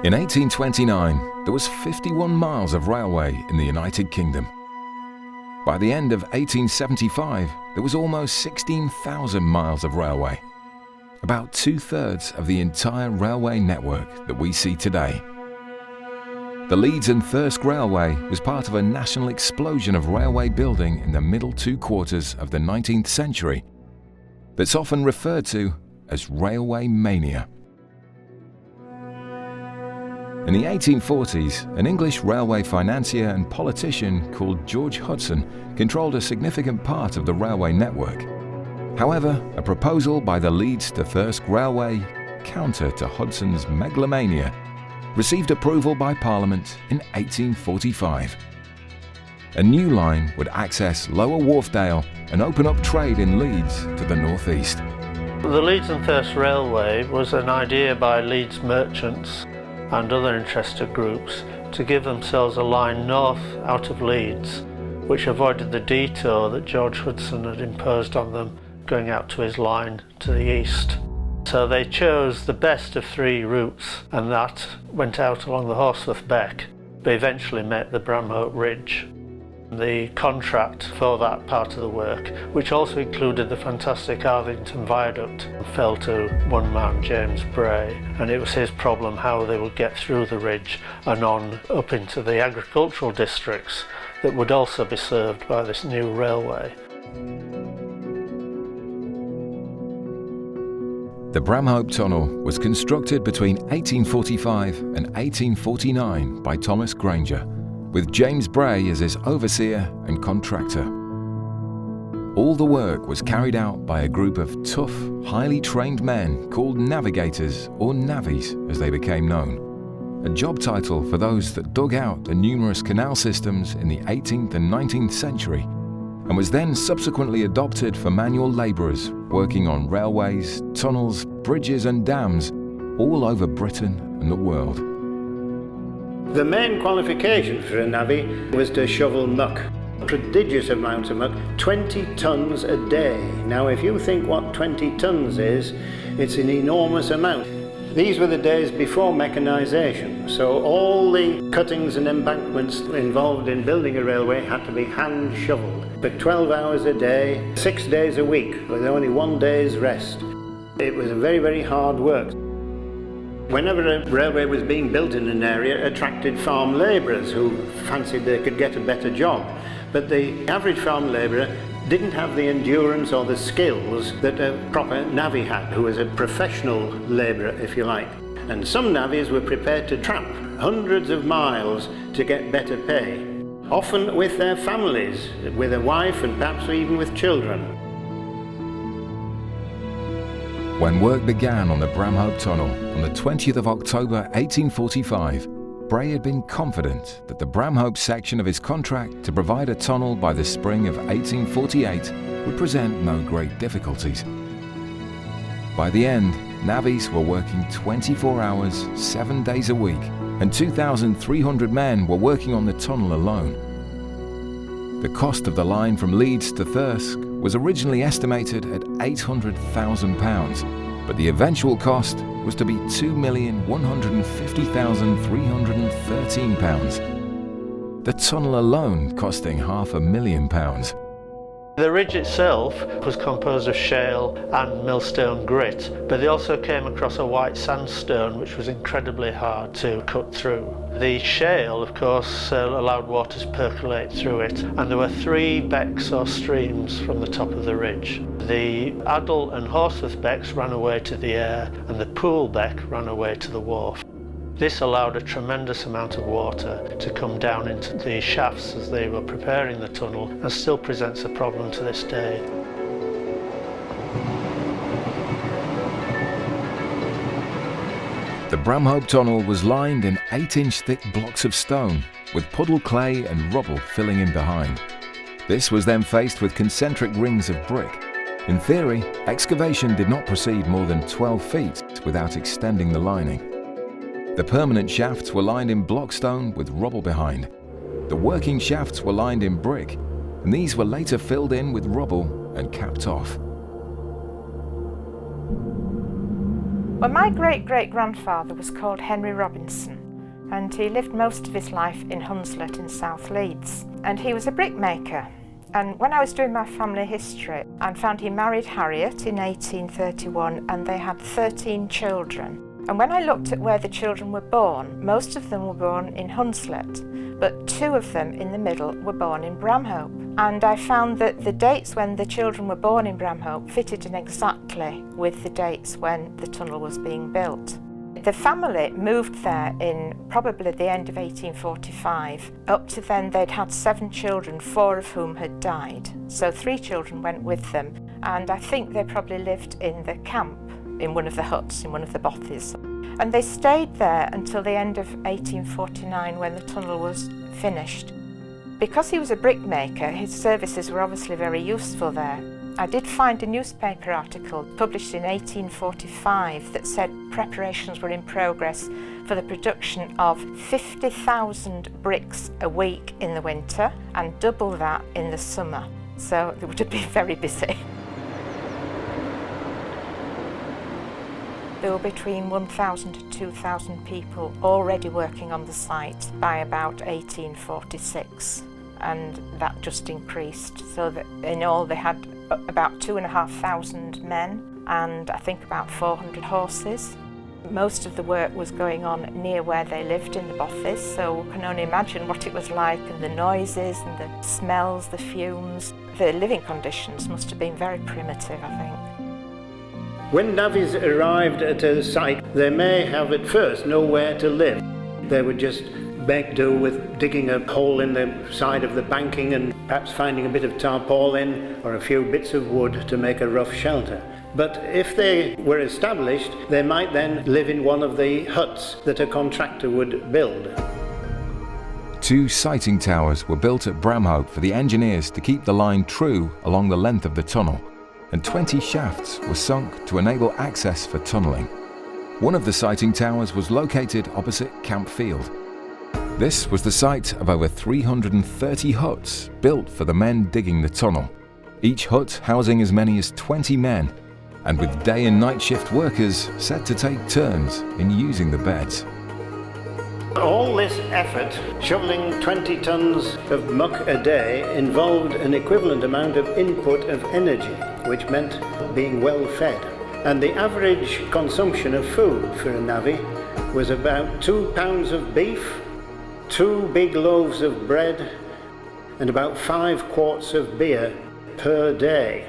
In 1829, there was 51 miles of railway in the United Kingdom. By the end of 1875, there was almost 16,000 miles of railway, about 2/3 of the entire railway network that we see today. The Leeds and Thirsk Railway was part of a national explosion of railway building in the middle 2/4 of the 19th century that's often referred to as railway mania. In the 1840s, an English railway financier and politician called George Hudson controlled a significant part of the railway network. However, a proposal by the Leeds to Thirsk Railway, counter to Hudson's megalomania, received approval by Parliament in 1845. A new line would access Lower Wharfdale and open up trade in Leeds to the northeast. The Leeds and Thirsk Railway was an idea by Leeds merchants and other interested groups to give themselves a line north out of Leeds, which avoided the detour that George Hudson had imposed on them going out to his line to the east. So they chose the best of three routes, and that went out along the Horsforth Beck, but eventually met the Bramhope Ridge. The contract for that part of the work, which also included the fantastic Arthington Viaduct, fell to one man, James Bray, and it was his problem how they would get through the ridge and on up into the agricultural districts that would also be served by this new railway. The Bramhope Tunnel was constructed between 1845 and 1849 by Thomas Granger, with James Bray as his overseer and contractor. All the work was carried out by a group of tough, highly trained men called navigators, or navvies as they became known, a job title for those that dug out the numerous canal systems in the 18th and 19th century, and was then subsequently adopted for manual labourers working on railways, tunnels, bridges and dams all over Britain and the world. The main qualification for a navvy was to shovel muck, prodigious amounts of muck, 20 tons a day. Now if you think what 20 tons is, it's an enormous amount. These were the days before mechanisation, so all the cuttings and embankments involved in building a railway had to be hand shovelled for 12 hours a day, 6 days a week, with only 1 day's rest. It was very, very hard work. Whenever a railway was being built in an area, it attracted farm labourers who fancied they could get a better job. But the average farm labourer didn't have the endurance or the skills that a proper navvy had, who was a professional labourer, if you like. And some navvies were prepared to tramp hundreds of miles to get better pay, often with their families, with a wife and perhaps even with children. When work began on the Bramhope Tunnel on the 20th of October 1845, Bray had been confident that the Bramhope section of his contract to provide a tunnel by the spring of 1848 would present no great difficulties. By the end, navvies were working 24 hours, 7 days a week, and 2,300 men were working on the tunnel alone. The cost of the line from Leeds to Thirsk was originally estimated at £800,000, but the eventual cost was to be £2,150,313, the tunnel alone costing £500,000. The ridge itself was composed of shale and millstone grit, but they also came across a white sandstone which was incredibly hard to cut through. The shale, of course, allowed water to percolate through it, and there were 3 becks or streams from the top of the ridge. The Addle and Horsforth becks ran away to the Aire, and the Pool beck ran away to the wharf. This allowed a tremendous amount of water to come down into the shafts as they were preparing the tunnel, and still presents a problem to this day. The Bramhope Tunnel was lined in 8-inch thick blocks of stone, with puddle clay and rubble filling in behind. This was then faced with concentric rings of brick. In theory, excavation did not proceed more than 12 feet without extending the lining. The permanent shafts were lined in blockstone with rubble behind. The working shafts were lined in brick, and these were later filled in with rubble and capped off. Well, my great-great-grandfather was called Henry Robinson, and he lived most of his life in Hunslet in South Leeds. And he was a brickmaker. And when I was doing my family history, I found he married Harriet in 1831 and they had 13 children. And when I looked at where the children were born, most of them were born in Hunslet, but 2 of them in the middle were born in Bramhope. And I found that the dates when the children were born in Bramhope fitted in exactly with the dates when the tunnel was being built. The family moved there in probably the end of 1845. Up to then they'd had 7 children, 4 of whom had died. So 3 children went with them, and I think they probably lived in the camp, in one of the huts, in one of the bothies. And they stayed there until the end of 1849 when the tunnel was finished. Because he was a brickmaker, his services were obviously very useful there. I did find a newspaper article published in 1845 that said preparations were in progress for the production of 50,000 bricks a week in the winter and double that in the summer. So they would have been very busy. There were between 1,000 to 2,000 people already working on the site by about 1846, and that just increased, so that in all they had about 2,500 men and I think about 400 horses. Most of the work was going on near where they lived in the bothies, so we can only imagine what it was like, and the noises and the smells, the fumes. The living conditions must have been very primitive, I think. When navvies arrived at a site, they may have at first nowhere to live. They would just make do with digging a hole in the side of the banking and perhaps finding a bit of tarpaulin or a few bits of wood to make a rough shelter. But if they were established, they might then live in one of the huts that a contractor would build. 2 sighting towers were built at Bramhope for the engineers to keep the line true along the length of the tunnel, and 20 shafts were sunk to enable access for tunnelling. One of the sighting towers was located opposite Camp Field. This was the site of over 330 huts built for the men digging the tunnel, each hut housing as many as 20 men, and with day and night shift workers set to take turns in using the beds. All this effort, shoveling 20 tons of muck a day, involved an equivalent amount of input of energy, which meant being well fed. And the average consumption of food for a navvy was about 2 pounds of beef, 2 big loaves of bread, and about 5 quarts of beer per day.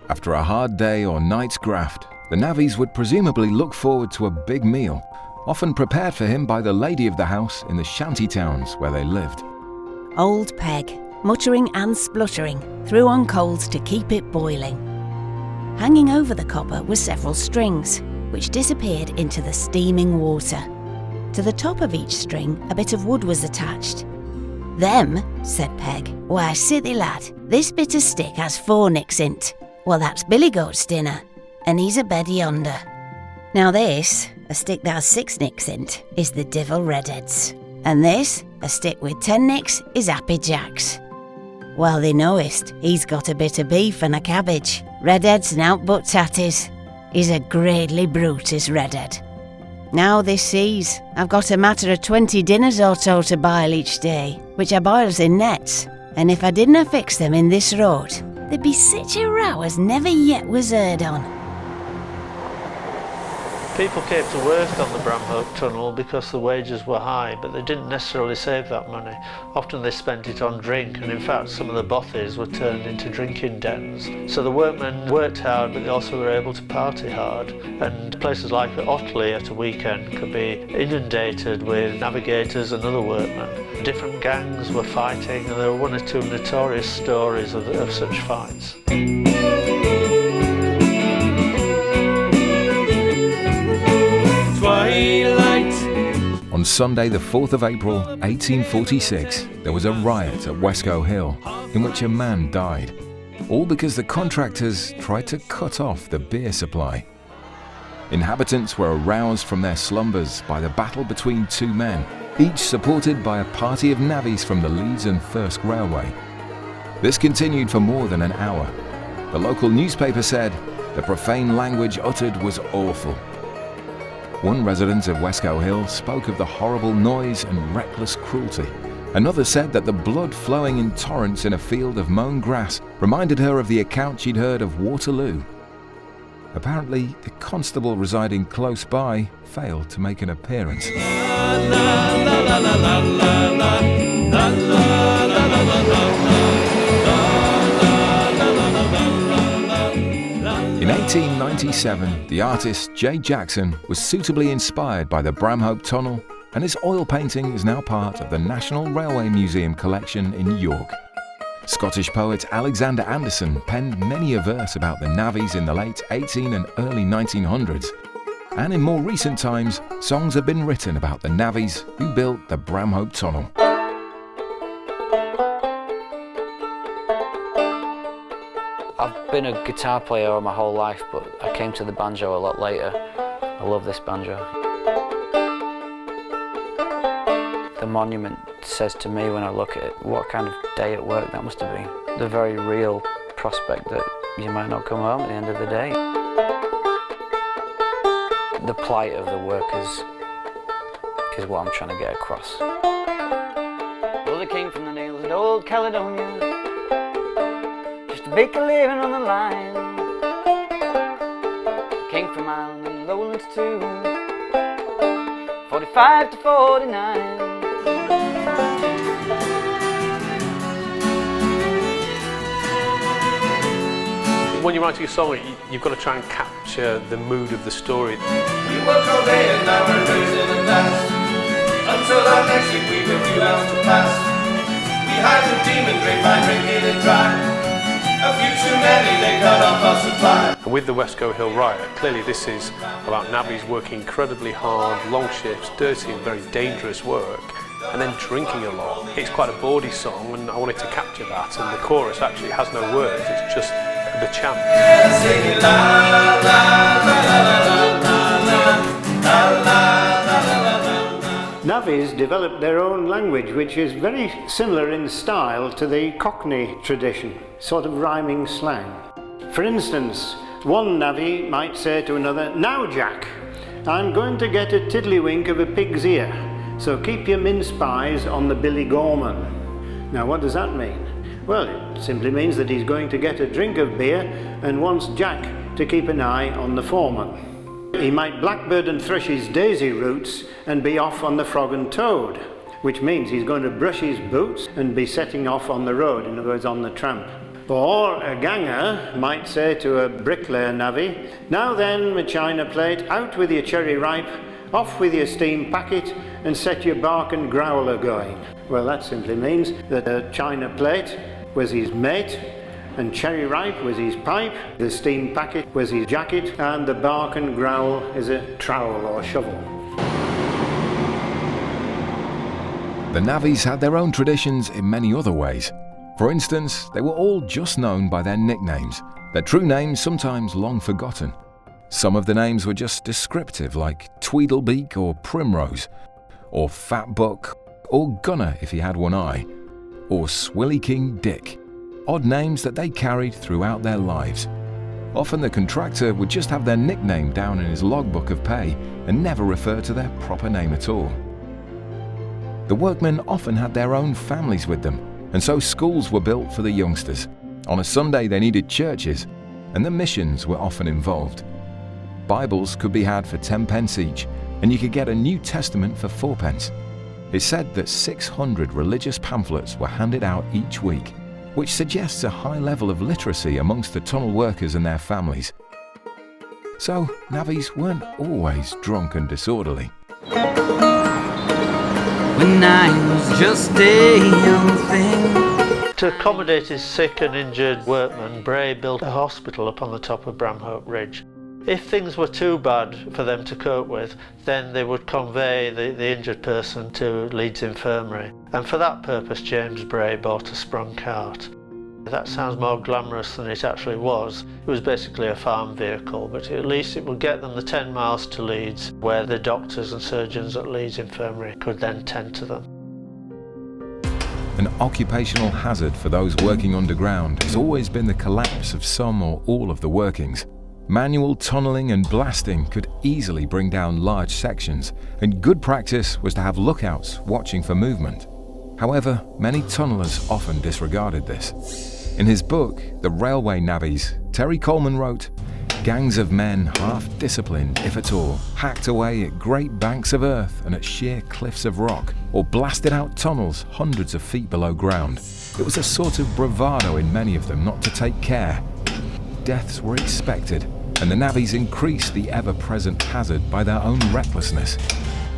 After a hard day or night's graft, the navvies would presumably look forward to a big meal, often prepared for him by the lady of the house in the shanty towns where they lived. Old Peg, muttering and spluttering, threw on coals to keep it boiling. Hanging over the copper were several strings, which disappeared into the steaming water. To the top of each string, a bit of wood was attached. "Them," said Peg. "Why, silly lad, this bit of stick has 4 nicks in't. Well, that's Billy Goat's dinner, and he's a bed yonder. Now this, a stick that has 6 nicks in't, is the Divil Redhead's. And this, a stick with 10 nicks, is Happy Jack's. Well, thee knowest, he's got a bit of beef and a cabbage. Redhead's nowt but tatties. He's a gradely brute, is Redhead. Now this sees, I've got a matter of 20 dinners or so to boil each day, which I boils in nets, and if I didna fix them in this road, there'd be such a row as never yet was heard on." People came to work on the Bramhope Tunnel because the wages were high, but they didn't necessarily save that money. Often they spent it on drink, and in fact some of the bothies were turned into drinking dens. So the workmen worked hard, but they also were able to party hard. And places like Otley at a weekend could be inundated with navigators and other workmen. Different gangs were fighting, and there were 1 or 2 notorious stories of such fights. On Sunday the 4th of April 1846, there was a riot at Wescoe Hill in which a man died, all because the contractors tried to cut off the beer supply. Inhabitants were aroused from their slumbers by the battle between 2 men, each supported by a party of navvies from the Leeds and Thirsk Railway. This continued for more than an hour. The local newspaper said, The profane language uttered was awful. One resident of Westcote Hill spoke of the horrible noise and reckless cruelty. Another said that the blood flowing in torrents in a field of mown grass reminded her of the account she'd heard of Waterloo. Apparently, the constable residing close by failed to make an appearance. In 1897, the artist J. Jackson was suitably inspired by the Bramhope Tunnel, and his oil painting is now part of the National Railway Museum collection in York. Scottish poet Alexander Anderson penned many a verse about the navvies in the late 18 and early 1900s. And in more recent times, songs have been written about the navvies who built the Bramhope Tunnel. I've been a guitar player all my whole life, but I came to the banjo a lot later. I love this banjo. The monument says to me when I look at it, what kind of day at work that must have been. The very real prospect that you might not come home at the end of the day. The plight of the workers is what I'm trying to get across. Oh, the king from the nails at old Caledonia, just to make a living on the line. The king from Ireland and the lowlands too, 45 to 49. When you're writing a song, you've got to try and capture the mood of the story. We work all day and now we're raising a dance. Until our next week we've a few hours to pass. We hide the demon drink by drinking it dry. A few too many, they cut off our supply. And with the Westcote Hill riot, clearly this is about navvies working incredibly hard, long shifts, dirty and very dangerous work, and then drinking a lot. It's quite a bawdy song, and I wanted to capture that, and the chorus actually has no words, it's just the chant. Navvies developed their own language, which is very similar in style to the Cockney tradition, sort of rhyming slang. For instance, one navvy might say to another, "Now, Jack, I'm going to get a tiddlywink of a pig's ear, so keep your mince pies on the Billy Gorman." Now, what does that mean? Well, it simply means that he's going to get a drink of beer and wants Jack to keep an eye on the foreman. He might blackbird and thrush his daisy roots and be off on the Frog and Toad, which means he's going to brush his boots and be setting off on the road, in other words, on the tramp. Or a ganger might say to a bricklayer navvy, "Now then, my china plate, out with your cherry ripe, off with your steam packet and set your bark and growler going." Well, that simply means that a china plate was his mate, and cherry ripe was his pipe, the steam packet was his jacket, and the bark and growl is a trowel or shovel. The navvies had their own traditions in many other ways. For instance, they were all just known by their nicknames, their true names sometimes long forgotten. Some of the names were just descriptive, like Tweedlebeak or Primrose, or Fat Buck, or Gunner if he had one eye, or Swilly King Dick. Odd names that they carried throughout their lives. Often the contractor would just have their nickname down in his logbook of pay and never refer to their proper name at all. The workmen often had their own families with them, and so schools were built for the youngsters. On a Sunday they needed churches, and the missions were often involved. Bibles could be had for 10 pence each, and you could get a New Testament for 4 pence. It's said that 600 religious pamphlets were handed out each week, which suggests a high level of literacy amongst the tunnel workers and their families. So, navvies weren't always drunk and disorderly. When I was just a young thing. To accommodate his sick and injured workmen, Bray built a hospital up on the top of Bramhope Ridge. If things were too bad for them to cope with, then they would convey the injured person to Leeds Infirmary. And for that purpose, James Bray bought a sprung cart. That sounds more glamorous than it actually was. It was basically a farm vehicle, but at least it would get them the 10 miles to Leeds, where the doctors and surgeons at Leeds Infirmary could then tend to them. An occupational hazard for those working underground has always been the collapse of some or all of the workings. Manual tunnelling and blasting could easily bring down large sections, and good practice was to have lookouts watching for movement. However, many tunnellers often disregarded this. In his book, The Railway Navvies, Terry Coleman wrote, "Gangs of men, half disciplined, if at all, hacked away at great banks of earth and at sheer cliffs of rock, or blasted out tunnels hundreds of feet below ground. It was a sort of bravado in many of them not to take care. Deaths were expected, and the navvies increased the ever-present hazard by their own recklessness.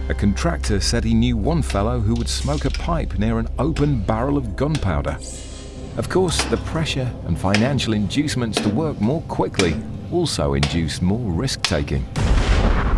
A contractor said he knew one fellow who would smoke a pipe near an open barrel of gunpowder. Of course, the pressure and financial inducements to work more quickly also induced more risk-taking.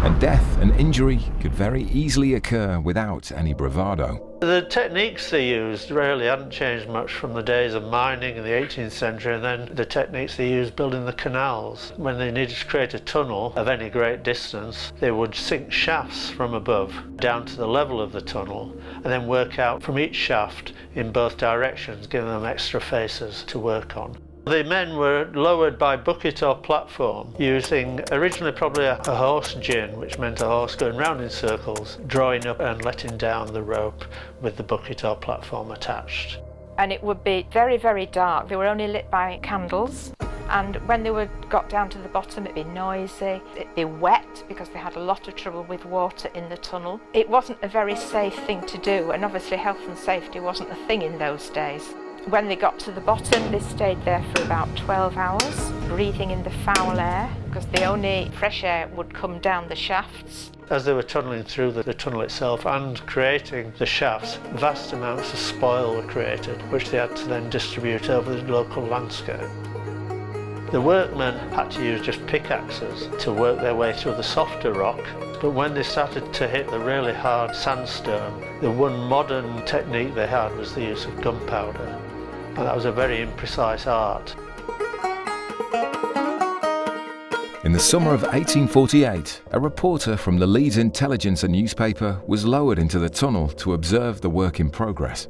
And death and injury could very easily occur without any bravado. The techniques they used really hadn't changed much from the days of mining in the 18th century, and then the techniques they used building the canals. When they needed to create a tunnel of any great distance, they would sink shafts from above down to the level of the tunnel, and then work out from each shaft in both directions, giving them extra faces to work on. The men were lowered by bucket or platform using originally probably a horse gin, which meant a horse going round in circles, drawing up and letting down the rope with the bucket or platform attached. And it would be very, very dark. They were only lit by candles. And when they got down to the bottom, it'd be noisy, it'd be wet because they had a lot of trouble with water in the tunnel. It wasn't a very safe thing to do, and obviously health and safety wasn't a thing in those days. When they got to the bottom, they stayed there for about 12 hours, breathing in the foul air, because the only fresh air would come down the shafts. As they were tunnelling through the tunnel itself and creating the shafts, vast amounts of spoil were created, which they had to then distribute over the local landscape. The workmen had to use just pickaxes to work their way through the softer rock, but when they started to hit the really hard sandstone, the one modern technique they had was the use of gunpowder. And that was a very imprecise art. In the summer of 1848, a reporter from the Leeds Intelligencer newspaper was lowered into the tunnel to observe the work in progress.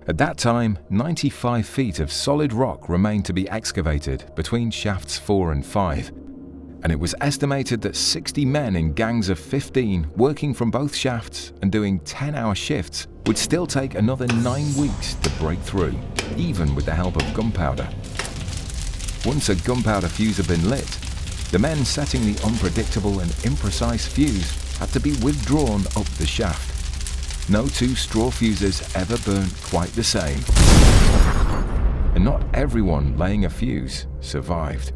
At that time, 95 feet of solid rock remained to be excavated between shafts 4 and 5, and it was estimated that 60 men in gangs of 15 working from both shafts and doing 10-hour shifts would still take another 9 weeks to break through, even with the help of gunpowder. Once a gunpowder fuse had been lit, the men setting the unpredictable and imprecise fuse had to be withdrawn up the shaft. No two straw fuses ever burnt quite the same. And not everyone laying a fuse survived.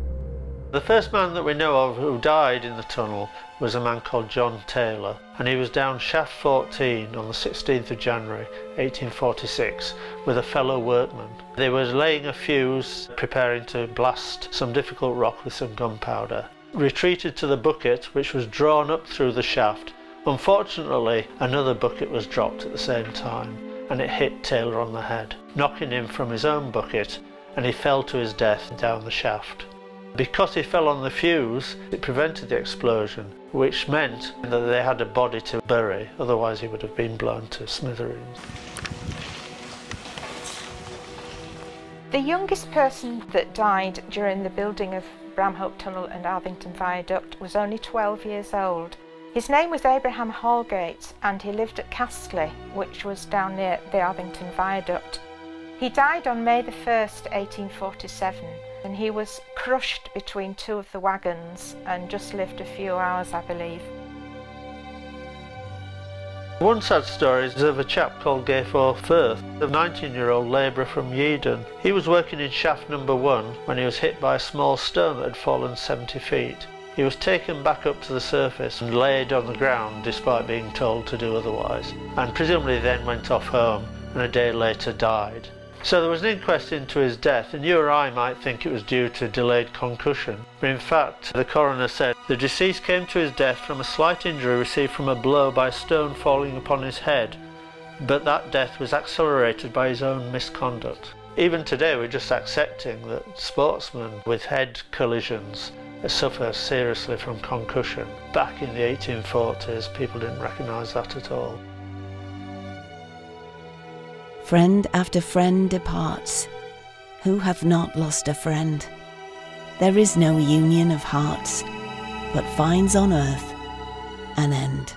The first man that we know of who died in the tunnel was a man called John Taylor, and he was down shaft 14 on the 16th of January 1846 with a fellow workman. They were laying a fuse, preparing to blast some difficult rock with some gunpowder. Retreated to the bucket, which was drawn up through the shaft. Unfortunately, another bucket was dropped at the same time, and it hit Taylor on the head, knocking him from his own bucket, and he fell to his death down the shaft. Because he fell on the fuse, it prevented the explosion, which meant that they had a body to bury, otherwise he would have been blown to smithereens. The youngest person that died during the building of Bramhope Tunnel and Alvington Viaduct was only 12 years old. His name was Abraham Holgate, and he lived at Castley, which was down near the Alvington Viaduct. He died on May the 1st, 1847, and he was crushed between two of the wagons and just lived a few hours, I believe. One sad story is of a chap called Gayfor Firth, a 19-year-old labourer from Yeadon. He was working in shaft number 1 when he was hit by a small stone that had fallen 70 feet. He was taken back up to the surface and laid on the ground despite being told to do otherwise, and presumably then went off home and a day later died. So there was an inquest into his death, and you or I might think it was due to delayed concussion, but in fact the coroner said the deceased came to his death from a slight injury received from a blow by a stone falling upon his head, but that death was accelerated by his own misconduct. Even today we're just accepting that sportsmen with head collisions suffer seriously from concussion. Back in the 1840s people didn't recognise that at all. Friend after friend departs. Who have not lost a friend? there is no union of hearts, but finds on earth an end.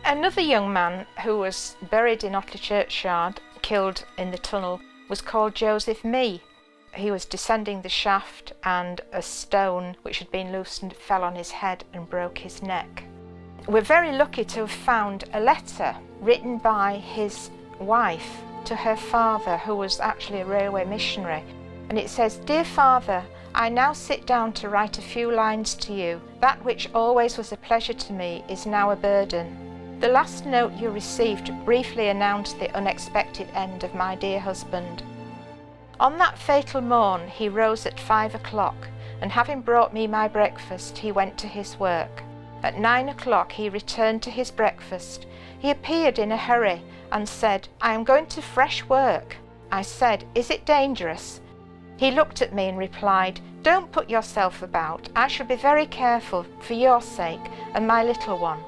Another young man who was buried in Otley churchyard, killed in the tunnel, was called Joseph Mee. He was descending the shaft and a stone which had been loosened fell on his head and broke his neck. We're very lucky to have found a letter written by his wife to her father, who was actually a railway missionary. And it says, "Dear Father, I now sit down to write a few lines to you. That which always was a pleasure to me is now a burden. The last note you received briefly announced the unexpected end of my dear husband. On that fatal morn he rose at 5 o'clock, and having brought me my breakfast, he went to his work. At 9 o'clock he returned to his breakfast. He appeared in a hurry and said, 'I am going to fresh work.' I said, 'Is it dangerous?' He looked at me and replied, 'Don't put yourself about. I shall be very careful for your sake and my little one.'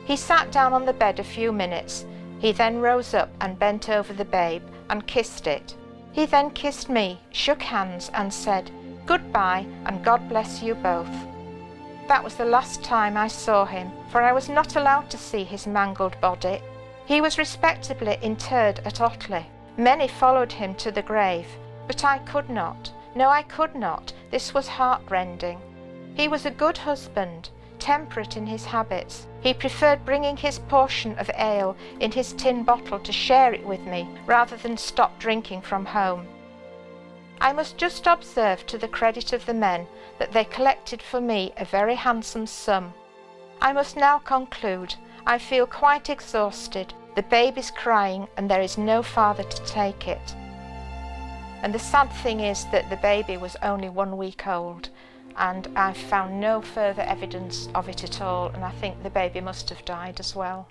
He sat down on the bed a few minutes. He then rose up and bent over the babe and kissed it. He then kissed me, shook hands and said, 'Goodbye and God bless you both.' That was the last time I saw him, for I was not allowed to see his mangled body. He was respectably interred at Otley. Many followed him to the grave, but I could not. No, I could not. This was heartrending. He was a good husband, temperate in his habits. He preferred bringing his portion of ale in his tin bottle to share it with me, rather than stop drinking from home. I must just observe to the credit of the men that they collected for me a very handsome sum. I must now conclude. I feel quite exhausted. The babe is crying and there is no father to take it. And the sad thing is that the baby was only 1 week old, and I've found no further evidence of it at all, and I think the baby must have died as well.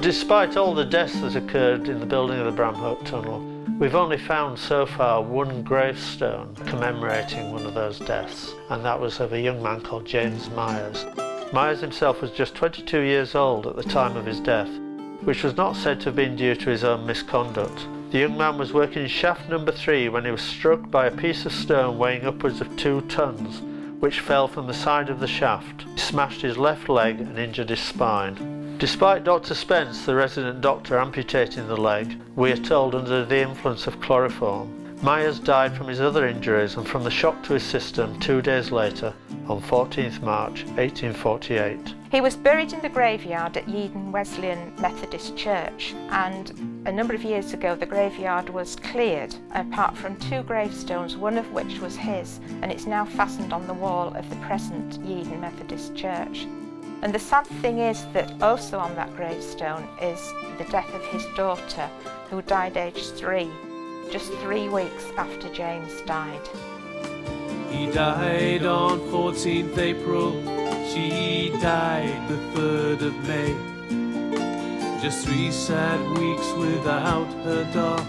Despite all the deaths that occurred in the building of the Bramhope Tunnel, we've only found so far one gravestone commemorating one of those deaths, and that was of a young man called James Myers. Myers himself was just 22 years old at the time of his death, which was not said to have been due to his own misconduct. The young man was working in shaft number 3 when he was struck by a piece of stone weighing upwards of 2 tons, which fell from the side of the shaft. He smashed his left leg and injured his spine. Despite Dr. Spence, the resident doctor, amputating the leg, we are told under the influence of chloroform, Myers died from his other injuries and from the shock to his system 2 days later, on 14th March 1848. He was buried in the graveyard at Yeadon Wesleyan Methodist Church, and a number of years ago the graveyard was cleared, apart from 2 gravestones, one of which was his, and it's now fastened on the wall of the present Yeadon Methodist Church. And the sad thing is that also on that gravestone is the death of his daughter, who died aged 3, just 3 weeks after James died. He died on 14th April, she died the 3rd of May. Just 3 sad weeks without her dog,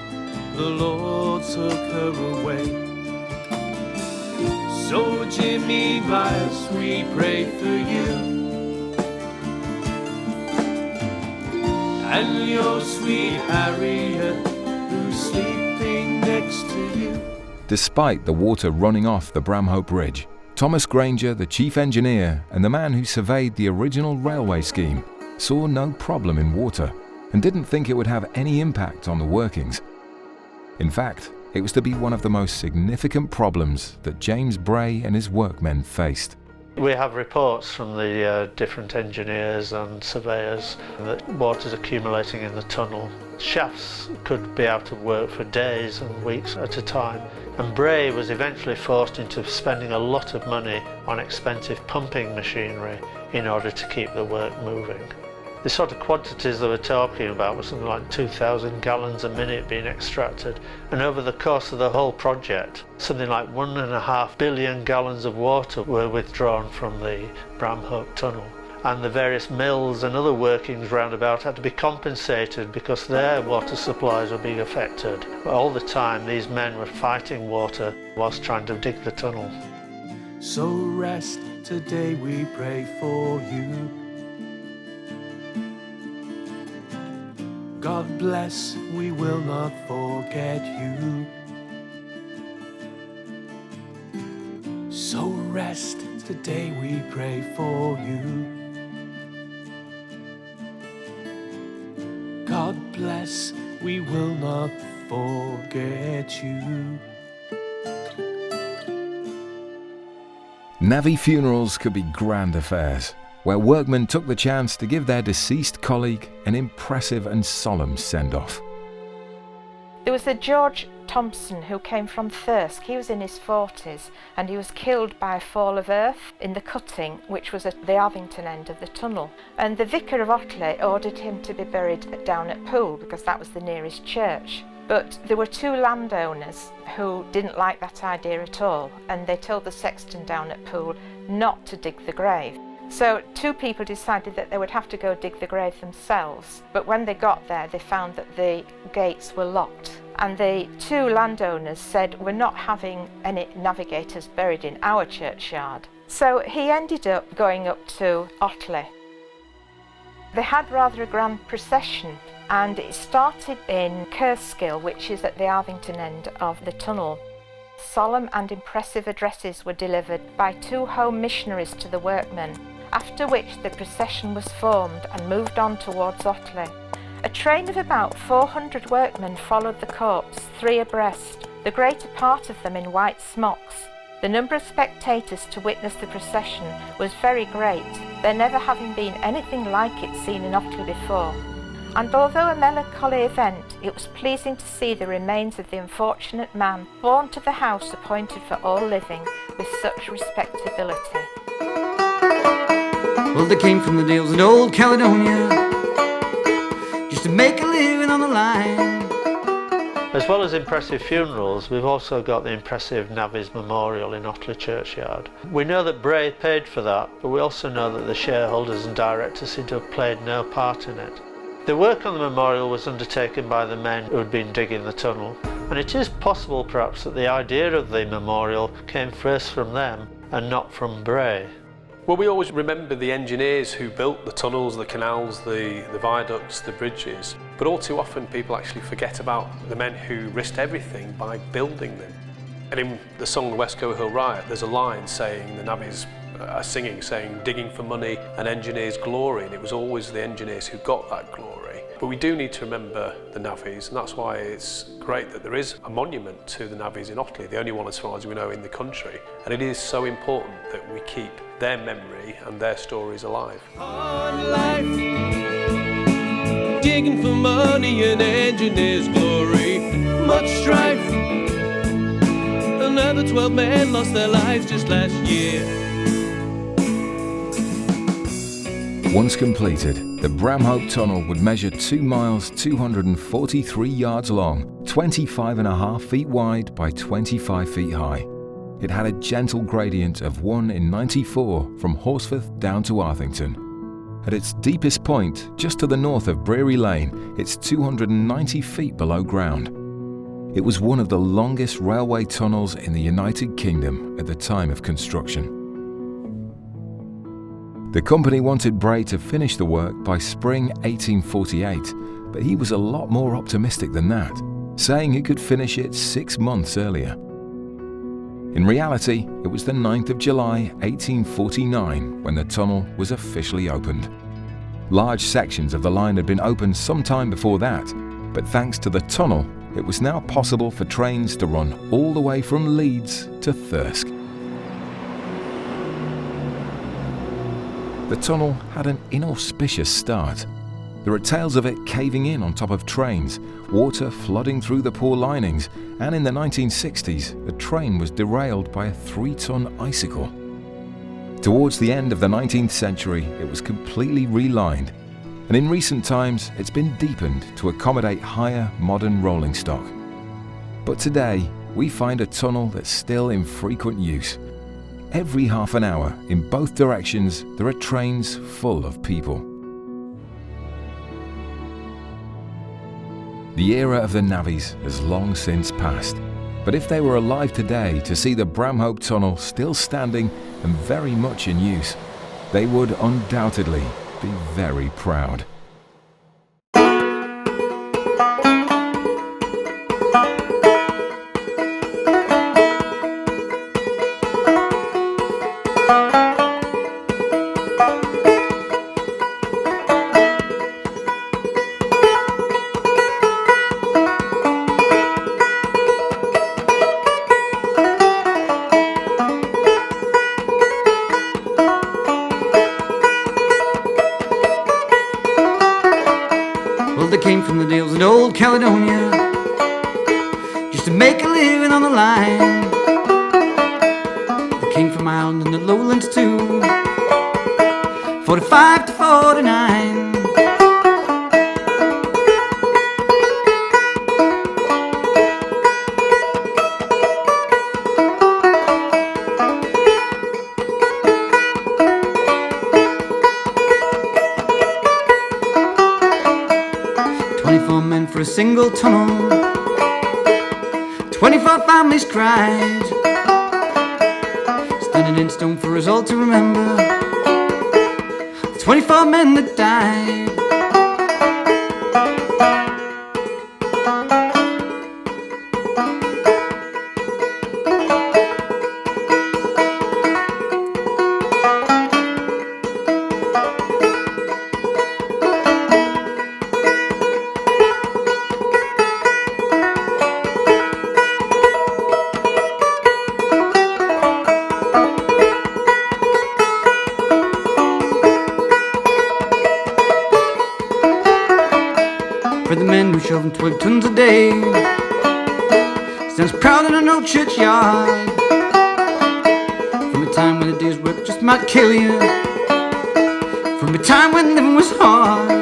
the Lord took her away. So Jimmy Myers, we pray for you, and your sweet Harriet, who's sleeping next to you. Despite the water running off the Bramhope Bridge, Thomas Granger, the chief engineer and the man who surveyed the original railway scheme, saw no problem in water and didn't think it would have any impact on the workings. In fact, it was to be one of the most significant problems that James Bray and his workmen faced. We have reports from the different engineers and surveyors that water's accumulating in the tunnel. Shafts could be out of work for days and weeks at a time, and Bray was eventually forced into spending a lot of money on expensive pumping machinery in order to keep the work moving. The sort of quantities they were talking about was something like 2,000 gallons a minute being extracted, and over the course of the whole project, something like 1.5 billion gallons of water were withdrawn from the Bramhope Tunnel. And the various mills and other workings roundabout had to be compensated because their water supplies were being affected. But all the time these men were fighting water whilst trying to dig the tunnel. So rest today we pray for you. God bless, we will not forget you. So rest, today we pray for you. God bless, we will not forget you. Navvy funerals could be grand affairs, where workmen took the chance to give their deceased colleague an impressive and solemn send-off. There was a George Thompson who came from Thirsk. He was in his 40s and he was killed by a fall of earth in the cutting, which was at the Arvington end of the tunnel. And the vicar of Otley ordered him to be buried down at Poole because that was the nearest church. But there were two landowners who didn't like that idea at all, and they told the sexton down at Poole not to dig the grave. So two people decided that they would have to go dig the grave themselves, but when they got there they found that the gates were locked. And the two landowners said, we're not having any navigators buried in our churchyard. So he ended up going up to Otley. They had rather a grand procession, and it started in Kerskill, which is at the Arvington end of the tunnel. Solemn and impressive addresses were delivered by two home missionaries to the workmen, after which the procession was formed and moved on towards Otley. A train of about 400 workmen followed the corpse, 3 abreast, the greater part of them in white smocks. The number of spectators to witness the procession was very great, there never having been anything like it seen in Otley before. And although a melancholy event, it was pleasing to see the remains of the unfortunate man borne to the house appointed for all living with such respectability. Well, they came from the Dales in old Caledonia, just to make a living on the line. As well as impressive funerals, we've also got the impressive Navvies Memorial in Otley Churchyard. We know that Bray paid for that, but we also know that the shareholders and directors seem to have played no part in it. The work on the memorial was undertaken by the men who had been digging the tunnel, and it is possible perhaps that the idea of the memorial came first from them and not from Bray. Well, we always remember the engineers who built the tunnels, the canals, the viaducts, the bridges, but all too often people actually forget about the men who risked everything by building them. And in the song The West Go Hill Riot, there's a line saying, the Navvies are singing, saying, digging for money and engineers' glory, and it was always the engineers who got that glory. But we do need to remember the Navvies, and that's why it's great that there is a monument to the Navvies in Otley, the only one as far as we know in the country. And it is so important that we keep their memory and their stories alive. Hard life, digging for money and engineers' glory. Much strife, another 12 men lost their lives just last year. Once completed, the Bramhope Tunnel would measure 2 miles 243 yards long, 25.5 feet wide by 25 feet high. It had a gentle gradient of 1 in 94 from Horsforth down to Arthington. At its deepest point, just to the north of Breary Lane, it's 290 feet below ground. It was one of the longest railway tunnels in the United Kingdom at the time of construction. The company wanted Bray to finish the work by spring 1848, but he was a lot more optimistic than that, saying he could finish it 6 months earlier. In reality, it was the 9th of July 1849 when the tunnel was officially opened. Large sections of the line had been opened some time before that, but thanks to the tunnel, it was now possible for trains to run all the way from Leeds to Thirsk. The tunnel had an inauspicious start. There are tales of it caving in on top of trains, water flooding through the poor linings, and in the 1960s, a train was derailed by a 3-ton icicle. Towards the end of the 19th century, it was completely relined, and in recent times, it's been deepened to accommodate higher modern rolling stock. But today, we find a tunnel that's still in frequent use. Every half an hour, in both directions, there are trains full of people. The era of the Navvies has long since passed. But if they were alive today to see the Bramhope Tunnel still standing and very much in use, they would undoubtedly be very proud. Well, they came from the Dales in old Caledonia, just to make a living on the line. They came from Ireland and the lowlands too, 45 to 49. Men for a single tunnel, 24 families cried, standing in stone for us all to remember the 24 men that died. For the men who shove 12 tons a day, stands proud in an old churchyard, from a time when a day's work just might kill you, from a time when living was hard.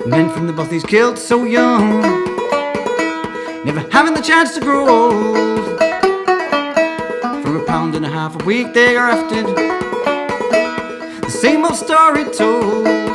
Men from the bothies killed so young, never having the chance to grow old. For £1.50 a week they grafted, the same old story told.